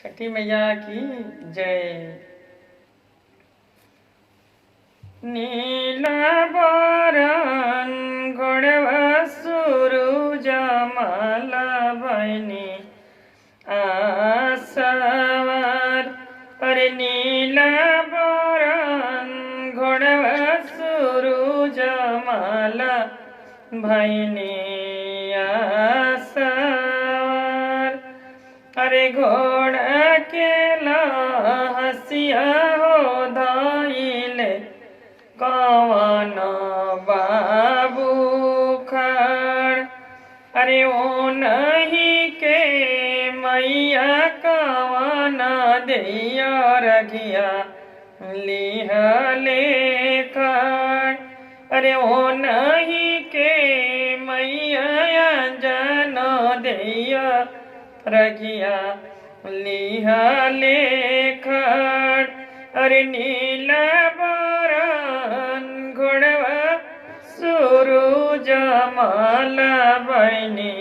छठी मैया की जय। नीला बरन घोड़वा सूरज माला बनी आसवार। अरे नीला बरन घोड़वा सूरज माला भैनी आसवार। अरे घोड़ा के हसिया हो धाइले कवन बाबू खड़। अरे ओ नहीं के मैया कवन दैया रघिया लिहले खड़। अरे ओ नहीं के मैया जन दैया रघिया लिहले खड़। अरे नीला बरन घोड़वा सूरज माला बनी